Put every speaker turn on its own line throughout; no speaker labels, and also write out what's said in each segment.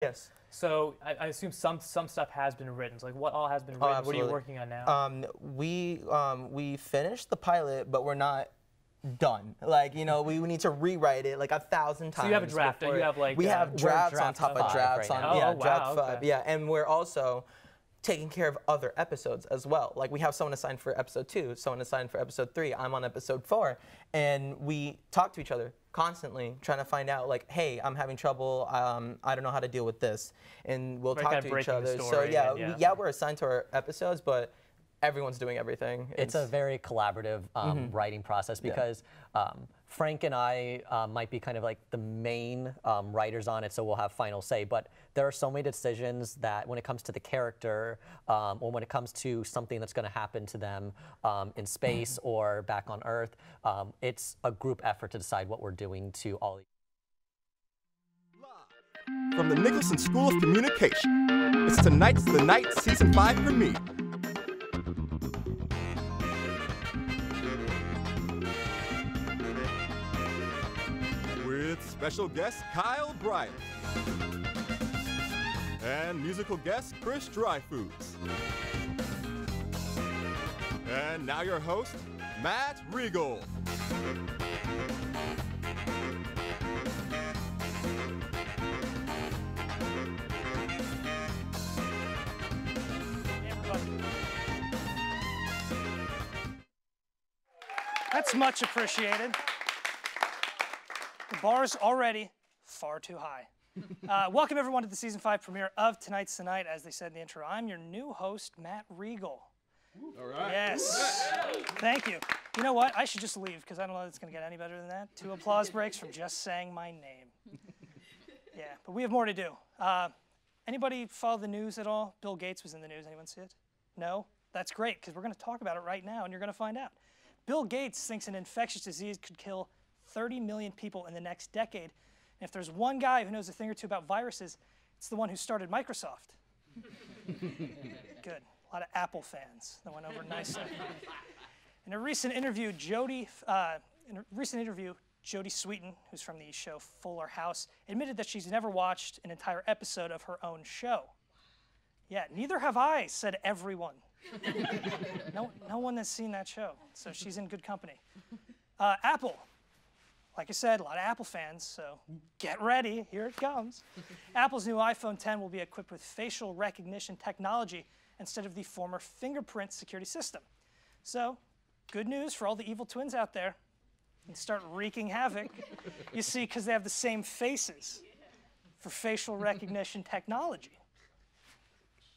Yes.
So I assume some stuff has been written. So like what all has been written?
Oh,
what are you working on now?
We finished the pilot, but we're not done. Like, you know, we need to rewrite it like 1,000 times.
So you have a draft. You have like
we have drafts on top of drafts
right
on
now.
draft 5.
Okay.
Yeah, and we're also taking care of other episodes as well. Like we have someone assigned for episode 2, someone assigned for episode 3. I'm on episode 4, and we talk to each other constantly, trying to find out like, hey, I'm having trouble. I don't know how to deal with this, and we'll talk to each other. So yeah, we're assigned to our episodes, but everyone's doing everything.
It's a very collaborative writing process because Frank and I might be kind of like the main writers on it, so we'll have final say. But there are so many decisions that when it comes to the character or when it comes to something that's going to happen to them in space or back on Earth, it's a group effort to decide what we're doing to all.
From the Nicholson School of Communication, it's tonight's The Night Season 5 premiere. With special guest Kyle Bryant and musical guest Chris Dreyfuss. And now your host, Matt Regal.
That's much appreciated. The bar's already far too high. Welcome everyone to the season 5 premiere of Tonight's Tonight. As they said in the intro, I'm your new host, Matt Regal.
All right.
Yes. Thank you. You know what? I should just leave because I don't know if it's going to get any better than that. 2 applause breaks from just saying my name. Yeah, but we have more to do. Anybody follow the news at all? Bill Gates was in the news. Anyone see it? No? That's great because we're going to talk about it right now and you're going to find out. Bill Gates thinks an infectious disease could kill 30 million people in the next decade. And if there's one guy who knows a thing or two about viruses, it's the one who started Microsoft. Good. A lot of Apple fans that went over nicely. In a recent interview, Jodie Sweetin, who's from the show Fuller House, admitted that she's never watched an entire episode of her own show. Yeah, neither have I, said everyone. No one has seen that show, so she's in good company. Apple. Like I said, a lot of Apple fans, so get ready, here it comes. Apple's new iPhone X will be equipped with facial recognition technology instead of the former fingerprint security system. So, good news for all the evil twins out there. You can start wreaking havoc. You see, because they have the same faces for facial recognition technology.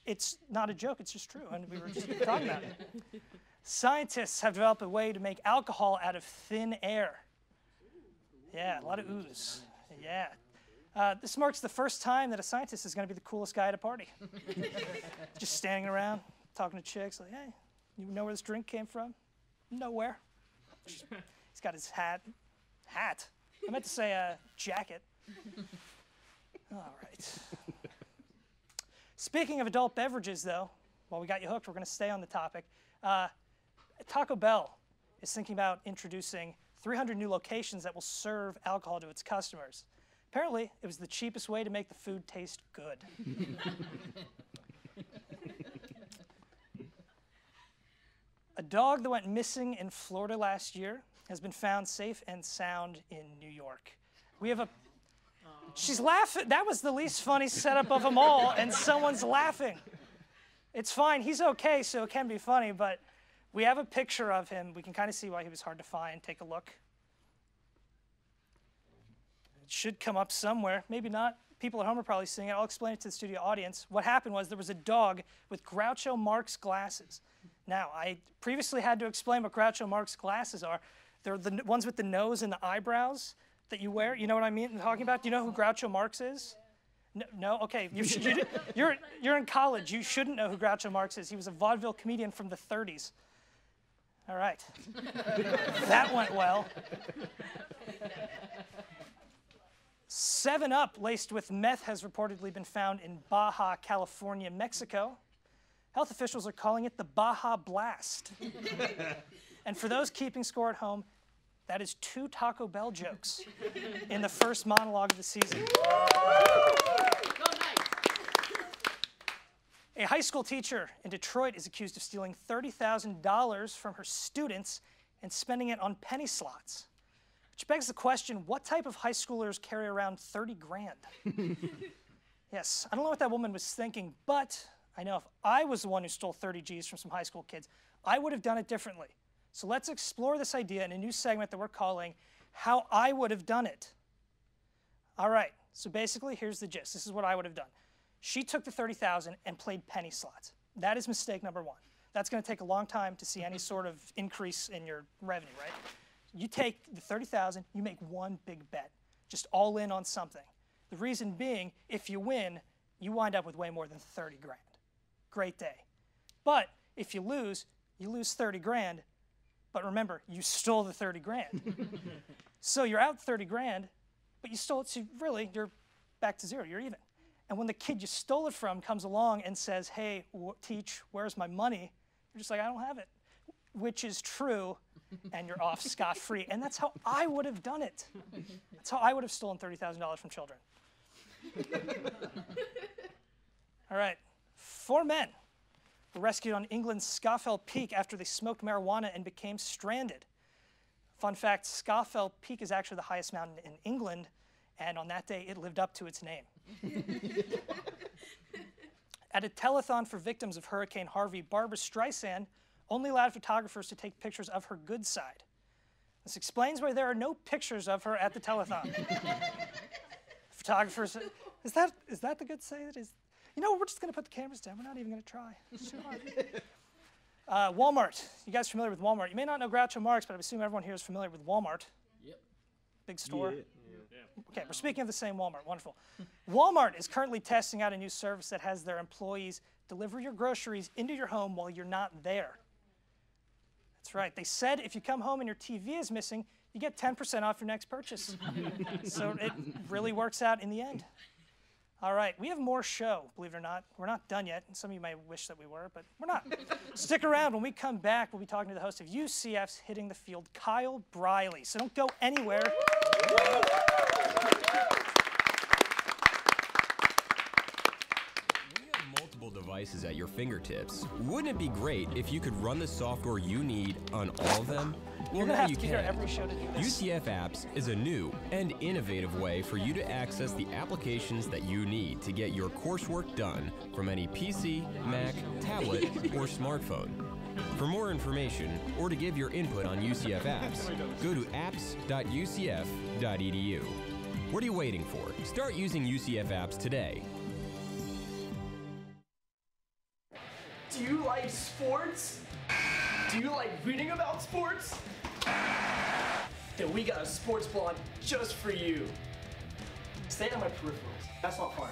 It's not a joke, it's just true, and we were just talking about it. Scientists have developed a way to make alcohol out of thin air. Yeah, a lot of ooze. Yeah. This marks the first time that a scientist is going to be the coolest guy at a party. Just standing around, talking to chicks, like, hey, you know where this drink came from? Nowhere. He's got his hat. I meant to say jacket. All right. Speaking of adult beverages, though, while we got you hooked, we're going to stay on the topic. Taco Bell is thinking about introducing 300 new locations that will serve alcohol to its customers. Apparently, it was the cheapest way to make the food taste good. A dog that went missing in Florida last year has been found safe and sound in New York. We have a... She's laughing. That was the least funny setup of them all, and someone's laughing. It's fine. He's okay, so it can be funny, but we have a picture of him. We can kind of see why he was hard to find. Take a look. It should come up somewhere. Maybe not. People at home are probably seeing it. I'll explain it to the studio audience. What happened was there was a dog with Groucho Marx glasses. Now, I previously had to explain what Groucho Marx glasses are. They're the ones with the nose and the eyebrows that you wear. You know what I mean? I'm talking about? Do you know who Groucho Marx is? No? Okay. You're in college. You shouldn't know who Groucho Marx is. He was a vaudeville comedian from the 30s. All right. That went well. 7-Up laced with meth has reportedly been found in Baja, California, Mexico. Health officials are calling it the Baja Blast. And for those keeping score at home, that is 2 Taco Bell jokes in the first monologue of the season. A high school teacher in Detroit is accused of stealing $30,000 from her students and spending it on penny slots. Which begs the question, what type of high schoolers carry around 30 grand? Yes, I don't know what that woman was thinking, but I know if I was the one who stole 30 G's from some high school kids, I would have done it differently. So let's explore this idea in a new segment that we're calling How I Would Have Done It. All right, so basically, here's the gist. This is what I would have done. She took the 30,000 and played penny slots. That is mistake number one. That's going to take a long time to see any sort of increase in your revenue, right? You take the 30,000, you make one big bet, just all in on something. The reason being, if you win, you wind up with way more than 30 grand. Great day. But if you lose 30 grand, but remember, you stole the 30 grand. So you're out 30 grand, but you stole it, so really, you're back to zero, you're even. And when the kid you stole it from comes along and says, hey, teach, where's my money? You're just like, I don't have it, which is true, and you're off scot-free. And that's how I would have done it. That's how I would have stolen $30,000 from children. All right, 4 men were rescued on England's Scafell Peak after they smoked marijuana and became stranded. Fun fact, Scafell Peak is actually the highest mountain in England, and on that day, it lived up to its name. At a telethon for victims of Hurricane Harvey, Barbra Streisand only allowed photographers to take pictures of her good side. This explains why there are no pictures of her at the telethon. Photographers, is that the good side? You know, we're just going to put the cameras down. We're not even going to try. It's too hard. Walmart. You guys familiar with Walmart? You may not know Groucho Marx, but I assume everyone here is familiar with Walmart. Yep. Big store. Yeah. Okay, we're speaking of the same Walmart. Wonderful. Walmart is currently testing out a new service that has their employees deliver your groceries into your home while you're not there. That's right. They said if you come home and your TV is missing, you get 10% off your next purchase. So it really works out in the end. All right, we have more show, believe it or not. We're not done yet. Some of you may wish that we were, but we're not. Stick around. When we come back, we'll be talking to the host of UCF's Hitting the Field, Kyle Briley. So don't go anywhere.
Devices at your fingertips. Wouldn't it be great if you could run the software you need on all of them? Well, now you can. UCF Apps is a new and innovative way for you to access the applications that you need to get your coursework done from any PC, Mac, tablet, or smartphone. For more information or to give your input on UCF Apps, go to apps.ucf.edu. What are you waiting for? Start using UCF Apps today.
Do you like sports? Do you like reading about sports? Then we got a sports blog just for you. Stay on my peripherals. That's not fun.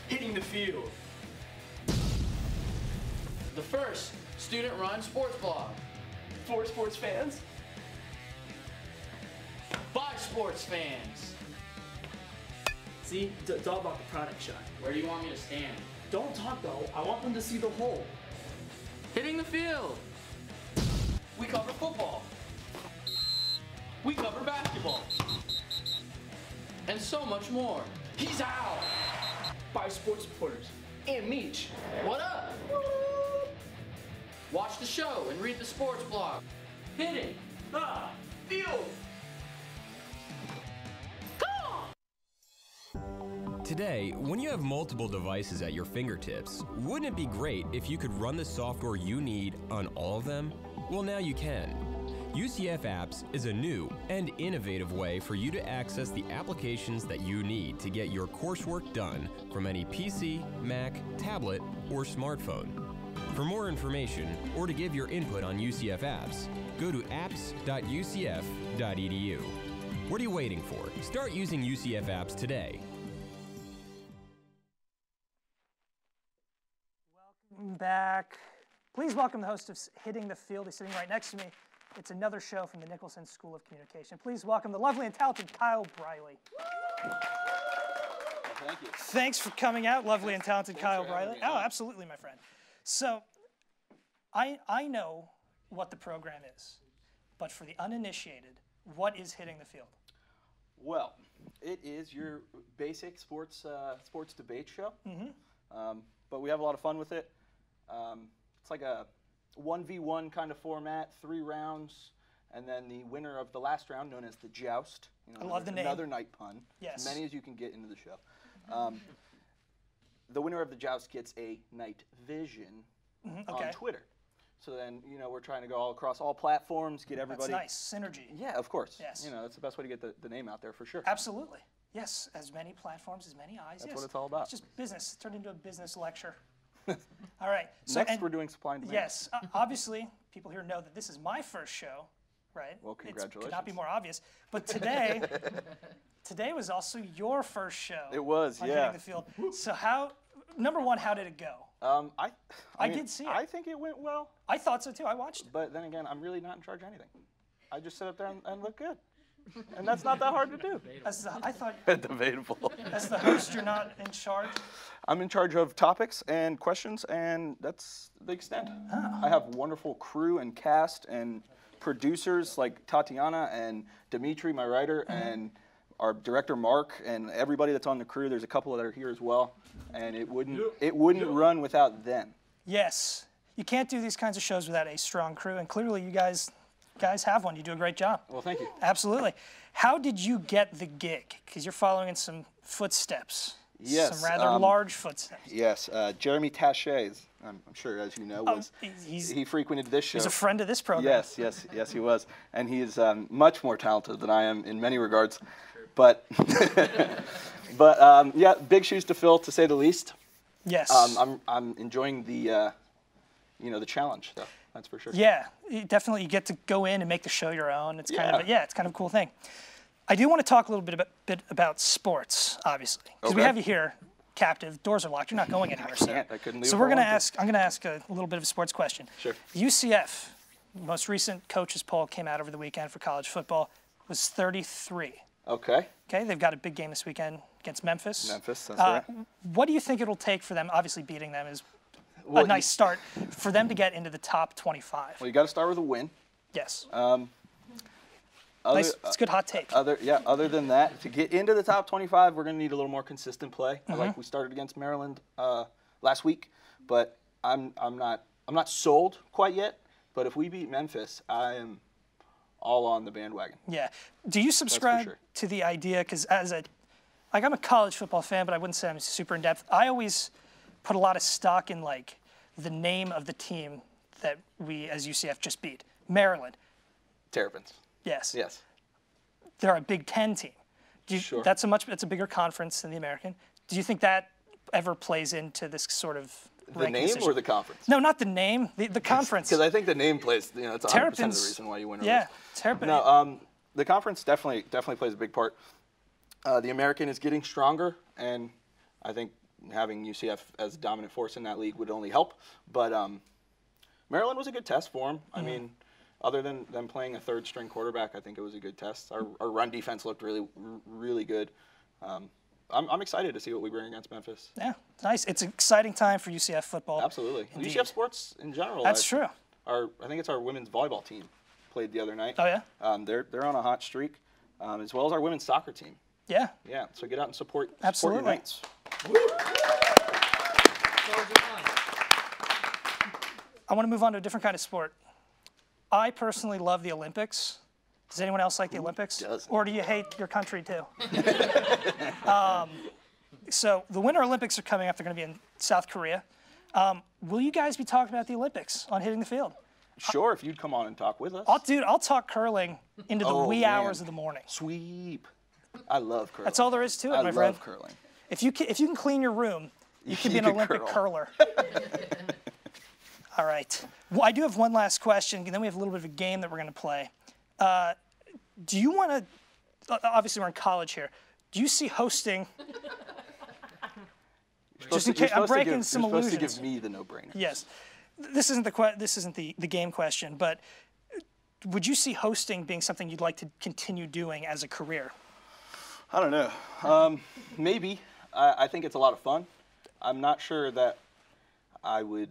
Hitting the field.
The first student-run sports blog.
For sports fans.
By sports fans.
See, it's all about the product shot.
Where do you want me to stand?
Don't talk though. I want them to see the whole.
Hitting the field. We cover football. We cover basketball. And so much more. He's out.
By sports reporters. And Meech.
What up? Watch the show and read the sports blog. Hitting the
Field.
Today, when you have multiple devices at your fingertips, wouldn't it be great if you could run the software you need on all of them? Well, now you can. UCF Apps is a new and innovative way for you to access the applications that you need to get your coursework done from any PC, Mac, tablet, or smartphone. For more information or to give your input on UCF Apps, go to apps.ucf.edu. What are you waiting for? Start using UCF Apps today.
Back. Please welcome the host of Hitting the Field. He's sitting right next to me. It's another show from the Nicholson School of Communication. Please welcome the lovely and talented Kyle Briley.
Thank you.
Thanks for coming out, lovely and talented Kyle Briley. Oh, absolutely, my friend. So, I know what the program is, but for the uninitiated, what is Hitting the Field?
Well, it is your basic sports debate show, but we have a lot of fun with it. It's like a 1v1 kind of format, 3 rounds, and then the winner of the last round, known as the joust.
I love the name.
Another night pun.
Yes.
As many as you can get into the show. The winner of the joust gets a night vision on Twitter. So then, we're trying to go all across all platforms, get everybody.
That's nice. Synergy.
Yeah, of course.
Yes.
That's the best way to get the name out there for sure.
Absolutely. Yes, as many platforms, as many eyes.
That's what it's all about.
It's just business. It turned into a business lecture. All right.
So, Next, we're doing supply and demand.
Yes. Obviously, people here know that this is my first show, right?
Well, congratulations.
It could not be more obvious. But today, today was also your first show.
It was,
on
yeah.
Hitting the Field. So number one, how did it go?
I
did see it.
I think it went well.
I thought so too. I watched it.
But then again, I'm really not in charge of anything. I just sit up there and look good. And that's not that hard to do.
I thought.
Debatable.
As the host, you're not in charge?
I'm in charge of topics and questions, and that's the extent.
Oh.
I have wonderful crew and cast and producers like Tatiana and Dimitri, my writer, and our director Mark, and everybody that's on the crew. There's a couple that are here as well, and it wouldn't run without them.
Yes, you can't do these kinds of shows without a strong crew, and clearly you guys have one. You do a great job.
Well, thank you.
Absolutely. How did you get the gig? Because you're following in some footsteps.
Yes.
Some rather large footsteps.
Yes. Jeremy Taché, I'm sure, as you know, he frequented this show.
He's a friend of this program.
Yes, he was. And he is much more talented than I am in many regards. But, yeah, big shoes to fill, to say the least.
Yes.
I'm enjoying the challenge, though. That's for sure.
Yeah, definitely. You get to go in and make the show your own. It's kind of it's kind of a cool thing. I do want to talk a little bit about sports, obviously, because we have you here, captive. Doors are locked. You're not going anywhere.
I couldn't leave.
So I'm going to ask a little bit of a sports question.
Sure.
UCF, most recent coaches poll came out over the weekend for college football, was 33.
Okay.
Okay, they've got a big game this weekend against Memphis.
That's right.
What do you think it'll take for them? Obviously, beating them is a nice start for them to get into the top 25.
Well, you got to start with a win.
Yes. Nice. It's a good hot take.
Other than that, to get into the top 25, we're going to need a little more consistent play. Like we started against Maryland last week, but I'm not sold quite yet. But if we beat Memphis, I am all on the bandwagon.
Yeah. Do you subscribe to the idea? Because I'm a college football fan, but I wouldn't say I'm super in depth. I always put a lot of stock in the name of the team that we as UCF just beat. Maryland.
Terrapins.
Yes.
Yes.
They're a Big Ten team.
Sure.
That's a bigger conference than the American. Do you think that ever plays into this sort of
the name decision? Or the conference?
No, not the name. The conference.
Because I think the name plays. It's 100% of the reason why you win.
Yeah, Terrapins.
No, the conference definitely plays a big part. The American is getting stronger, and I think having UCF as a dominant force in that league would only help. But Maryland was a good test for them. I mean, other than them playing a third-string quarterback, I think it was a good test. Our run defense looked really good. I'm excited to see what we bring against Memphis.
Yeah, nice. It's an exciting time for UCF football.
Absolutely.
Indeed.
UCF sports in general.
That's true.
I think it's our women's volleyball team played the other night.
Oh, yeah?
They're on a hot streak, as well as our women's soccer team.
Yeah.
Yeah, so get out and support
Absolutely.
your Knights.
I want to move on to a different kind of sport. I personally love the Olympics. Does anyone else like the Olympics?
Doesn't?
Or do you hate your country too? So the Winter Olympics are coming up. They're going to be in South Korea. Will you guys be talking about the Olympics on Hitting the Field?
Sure, if you'd come on and talk with us.
I'll talk curling into the wee hours of the morning.
Sweep. I love curling.
That's all there is to it, my friend.
I love curling.
If you can clean your room, you can be an Olympic curler. All right. Well, I do have one last question, and then we have a little bit of a game that we're going to play. Do you want to? Obviously, we're in college here. Do you see hosting? Just in case, I'm breaking some illusions.
You're supposed to give me the no-brainer.
Yes. This isn't the game question, but would you see hosting being something you'd like to continue doing as a career?
I don't know. Maybe. I think it's a lot of fun. I'm not sure that I would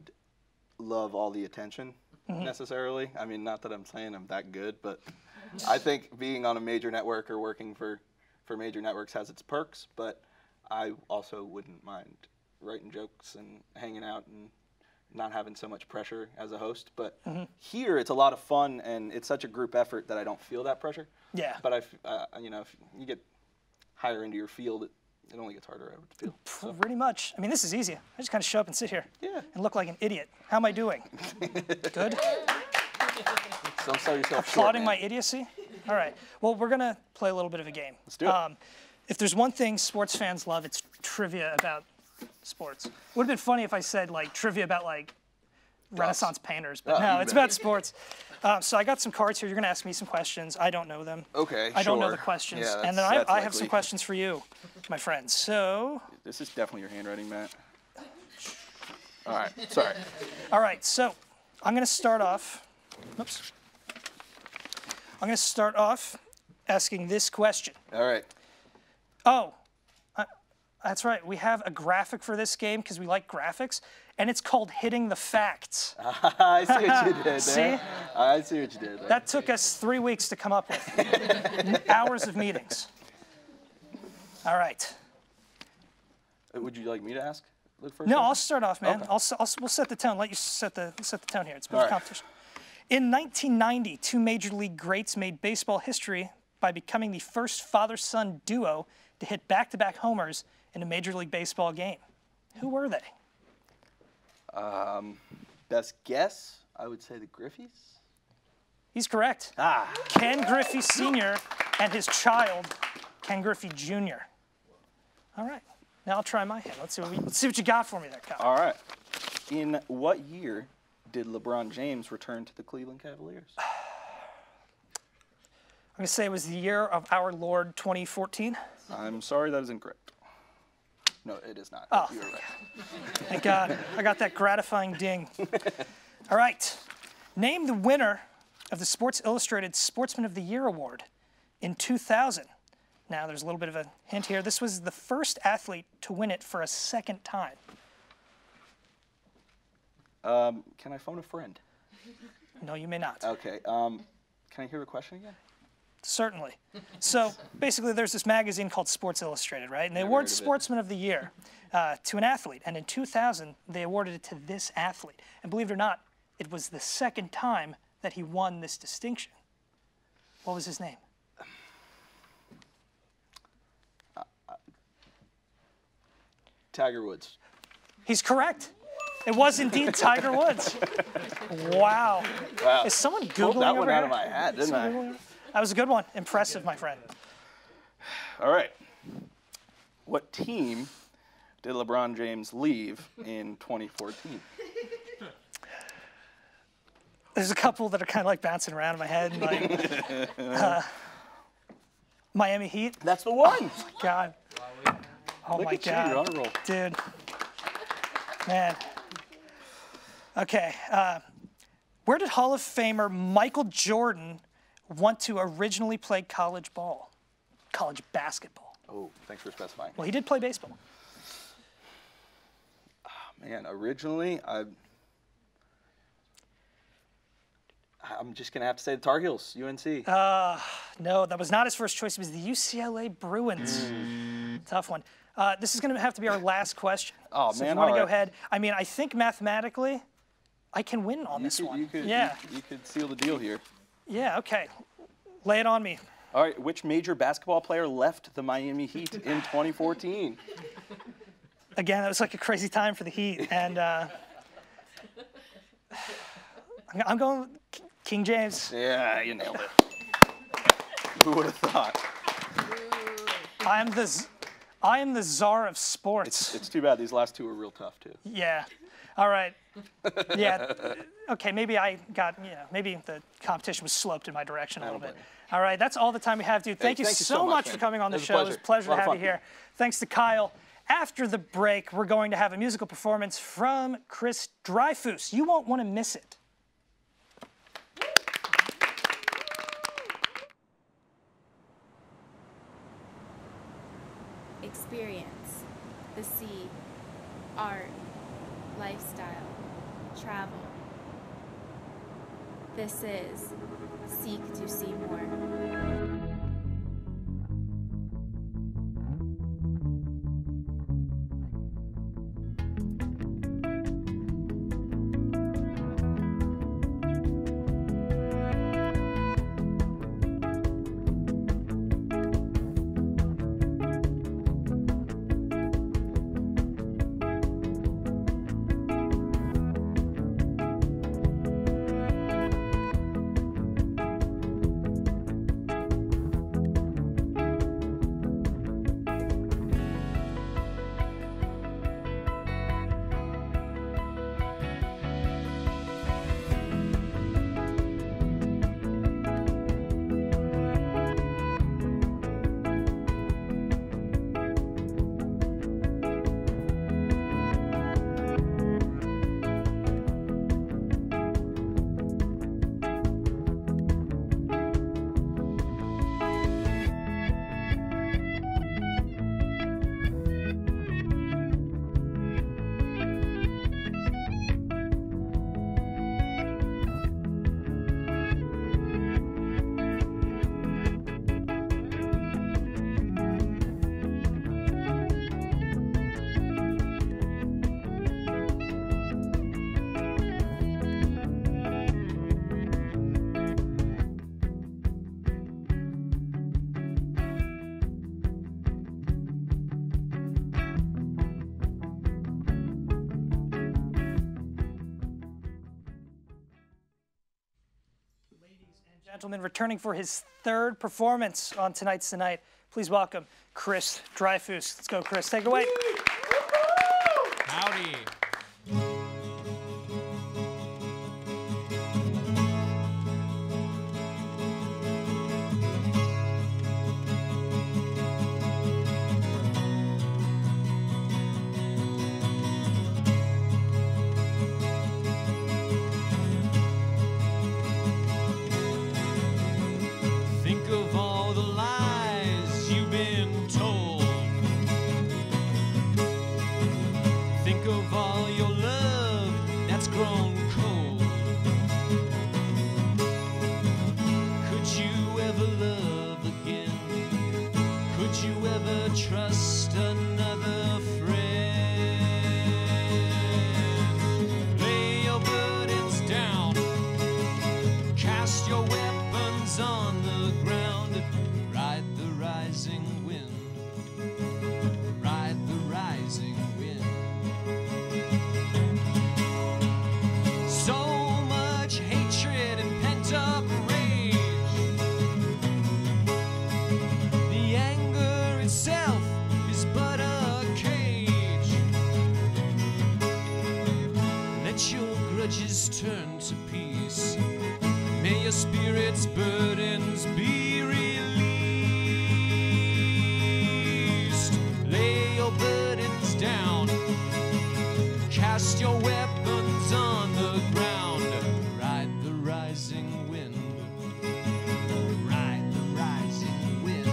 love all the attention necessarily. I mean, not that I'm saying I'm that good, but I think being on a major network or working for for major networks has its perks, but I also wouldn't mind writing jokes and hanging out and not having so much pressure as a host. But here it's a lot of fun, and it's such a group effort that I don't feel that pressure.
Yeah.
But if you get higher into your field, it only gets harder, I would feel. So.
Pretty much. I mean, this is easy. I just kind of show up and sit here and look like an idiot. How am I doing? Good?
Don't sell yourself
Applauding
short,
my idiocy? All right. Well, we're going to play a little bit of a game.
Let's do it.
If there's one thing sports fans love, it's trivia about sports. It would have been funny if I said, like, trivia about, like, Renaissance painters, but no, it's about sports. So I got some cards here. You're going to ask me some questions. I don't know them.
Okay,
I don't know the questions.
Yeah,
and then I have some questions for you, my friends. So.
This is definitely your handwriting, Matt. All right, sorry.
All right, so I'm going to start off. Oops. I'm going to start off asking this question.
All right.
Oh, that's right. We have a graphic for this game because we like graphics, and it's called Hitting the Facts.
I see what you did there.
See?
I see what you did there.
That took us 3 weeks to come up with. Hours of meetings. All right.
Would you like me to ask? Look first.
No, I'll start off, man.
Okay.
We'll set the tone. Let you set the tone here. It's a bit of competition. In 1990, two major league greats made baseball history by becoming the first father-son duo to hit back-to-back homers in a Major League Baseball game. Who were they?
Best guess, I would say the Griffeys.
He's correct. Ken Griffey Sr. and his child, Ken Griffey Jr. All right. Now I'll try my hand. Let's see what you got for me there, Kyle.
All right. In what year did LeBron James return to the Cleveland Cavaliers?
I'm going to say it was the year of our Lord 2014.
I'm sorry, that is incorrect. No, it is not.
Oh,
you were right.
Thank God. I got that gratifying ding. All right. Name the winner of the Sports Illustrated Sportsman of the Year Award in 2000. Now, there's a little bit of a hint here. This was the first athlete to win it for a second time.
Can I phone a friend?
No, you may not.
Okay. Can I hear the question again?
Certainly. So basically, there's this magazine called Sports Illustrated, right? And they award Sportsman of the Year to an athlete. And in 2000, they awarded it to this athlete. And believe it or not, it was the second time that he won this distinction. What was his name?
Tiger Woods.
He's correct. It was indeed Tiger Woods. Wow. Is someone Googling
Pulled that
over
one
here?
out of my hat, didn't I?
That was a good one. Impressive, my friend.
All right. What team did LeBron James leave in 2014?
There's a couple that are kind of like bouncing around in my head. Like, Miami Heat.
That's the one.
Oh, my God. Oh,
Look
my
at
God.
you, you're on a roll.
Dude. Man. Okay. Where did Hall of Famer Michael Jordan want to originally play college ball? College basketball.
Oh, thanks for specifying.
Well, he did play baseball.
Oh, man, originally, I'm just going to have to say the Tar Heels, UNC.
No, that was not his first choice. It was the UCLA Bruins. Tough one. This is going to have to be our last question.
Oh,
so
man,
if you want to
all
go
right.
ahead. I mean, I think mathematically, I can win on this one.
You could seal the deal here.
Yeah, okay. Lay it on me.
All right, which major basketball player left the Miami Heat in 2014?
Again, that was like a crazy time for the Heat. And I'm going with King James.
Yeah, you nailed it. Who would have thought?
I am the czar of sports.
It's too bad these last two were real tough, too.
Yeah. All right. Yeah. Okay, maybe I got, maybe the competition was sloped in my direction a little bit. All right, that's all the time we have, dude. Thank you so much for coming on the show. It was a pleasure to have you here. Thanks to Kyle. After the break, we're going to have a musical performance from Chris Dreyfus. You won't want to miss it.
Experience the sea, art, lifestyle, travel. This is Seek to See More.
Gentlemen, returning for his third performance on Tonight's the Night, please welcome Chris Dreyfuss. Let's go, Chris. Take it away.
Howdy. Think of all the lies you've been told. Think of all your love that's grown cold. Could you ever love again? Could you ever trust another friend? Lay your burdens down, cast your weapons on the ground, ride the rising wind, ride the rising wind. So much hatred and pent-up rage. The anger itself is but a cage. Let your grudges turn to peace. May your spirit's burdens be released. Lay your burdens down, cast your weapons on the ground, ride the rising wind, ride the rising wind.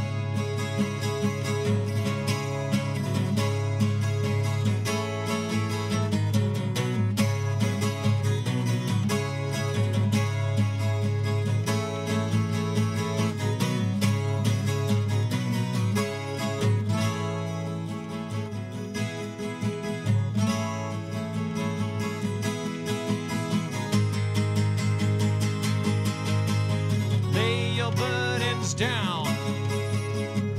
Lay your burdens down,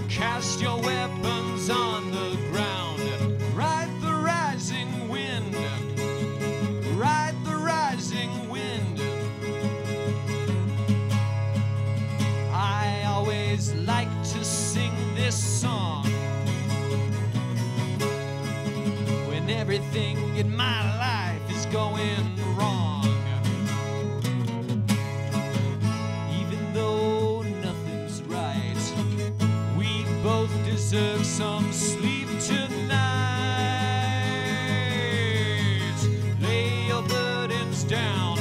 cast your weapons on the ground, ride the rising wind, ride the rising wind. I always like to sing this song when everything in my life is going wrong. Even though nothing's right, we both deserve some sleep tonight. Lay your burdens down,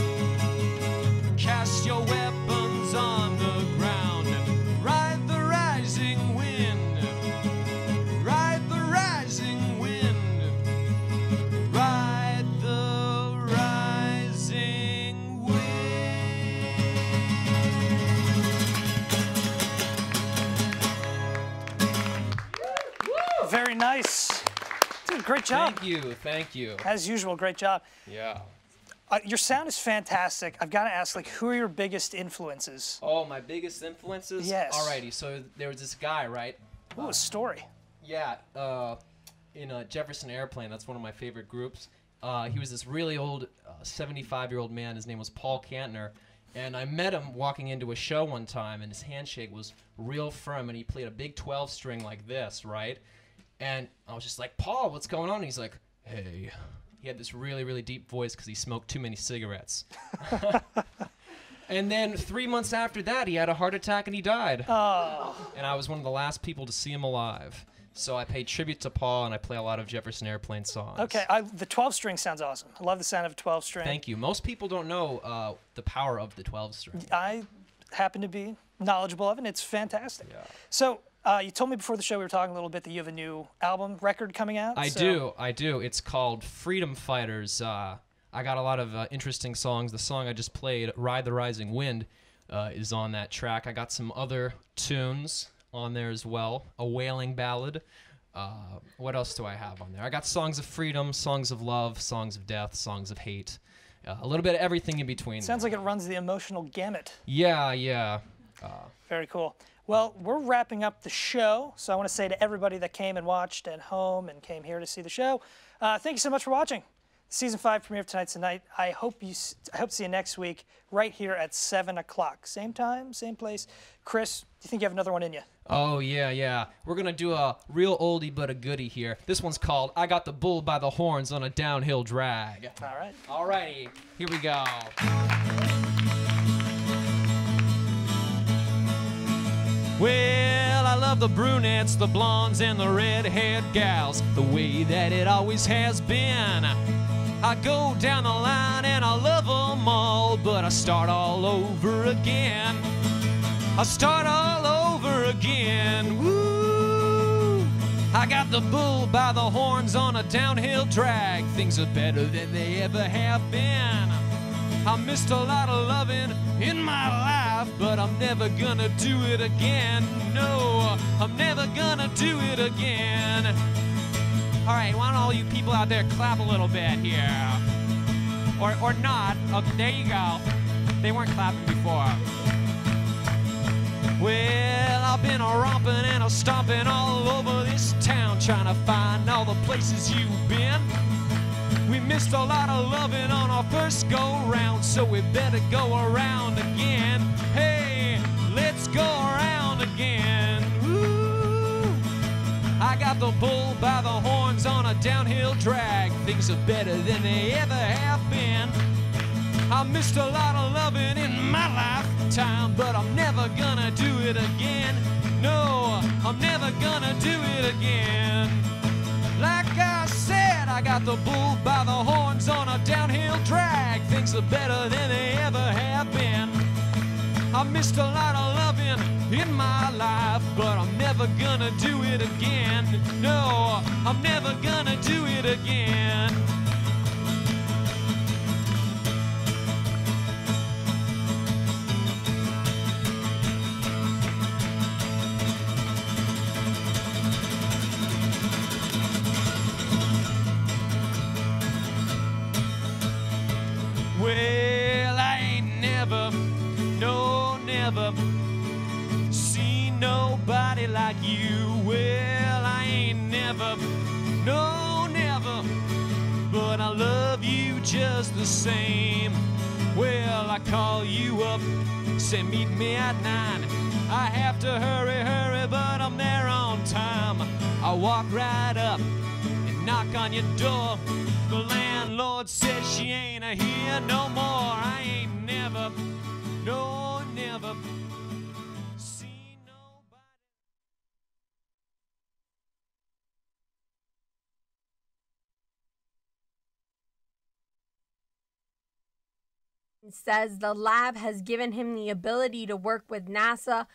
cast your weapons on the ground, ride the rising wind, ride the rising wind, ride the rising wind.
Very nice. Dude, great job.
Thank you, thank you.
As usual, great job.
Yeah.
Your sound is fantastic. I've got to ask, like, who are your biggest influences?
Oh, my biggest influences?
Yes.
Alrighty, so there was this guy, right?
Ooh, a story.
Yeah, in Jefferson Airplane, that's one of my favorite groups. He was this really old, 75-year-old man. His name was Paul Kantner. And I met him walking into a show one time, and his handshake was real firm, and he played a big 12-string like this, right? And I was just like, Paul, what's going on? And he's like, hey. He had this really, really deep voice because he smoked too many cigarettes. And then 3 months after that, he had a heart attack and he died.
Oh.
And I was one of the last people to see him alive. So I paid tribute to Paul, and I play a lot of Jefferson Airplane songs.
Okay, the 12-string sounds awesome. I love the sound of a 12-string.
Thank you. Most people don't know the power of the 12-string.
I happen to be knowledgeable of it, and it's fantastic.
Yeah.
So you told me before the show we were talking a little bit that you have a new album record coming out.
I do. It's called Freedom Fighters. I got a lot of interesting songs. The song I just played, Ride the Rising Wind, is on that track. I got some other tunes on there as well. A wailing ballad. What else do I have on there? I got songs of freedom, songs of love, songs of death, songs of hate. A little bit of everything in between.
Sounds like it runs the emotional gamut.
Yeah.
Very cool. Well, we're wrapping up the show, so I want to say to everybody that came and watched at home and came here to see the show, thank you so much for watching. Season 5 premiere of Tonight's the Night. I hope to see you next week right here at 7 o'clock. Same time, same place. Chris, do you think you have another one in you?
Oh, yeah. We're going to do a real oldie but a goodie here. This one's called I Got the Bull by the Horns on a Downhill Drag.
All right.
All righty. Here we go. Well, I love the brunettes, the blondes, and the red-haired gals, the way that it always has been. I go down the line and I love them all, but I start all over again. I start all over again. Woo! I got the bull by the horns on a downhill drag. Things are better than they ever have been. I missed a lot of loving in my life, but I'm never gonna do it again. No, I'm never gonna do it again. All right, why don't all you people out there clap a little bit here? Or not. Okay, there you go. They weren't clapping before. Well, I've been a-romping and a-stomping all over this town, trying to find all the places you've been. We missed a lot of loving on our first go-round, so we better go around again. Hey, let's go around again. Woo! I got the bull by the horns on a downhill drag. Things are better than they ever have been. I missed a lot of loving in my lifetime, but I'm never gonna do it again. No, I'm never gonna do it again. Like I said, I got the bull by the horns on a downhill drag. Things are better than they ever have been. I missed a lot of loving in my life, but I'm never gonna do it again. No, I'm never gonna do it again. Well, I ain't never, no, never seen nobody like you. Well, I ain't never, no, never, but I love you just the same. Well, I call you up, say meet me at 9. I have to hurry, but I'm there on time. I walk right up and knock on your door. The landlord says she ain't here no more. I ain't never, no, never seen nobody.
Says the lab has given him the ability to work with NASA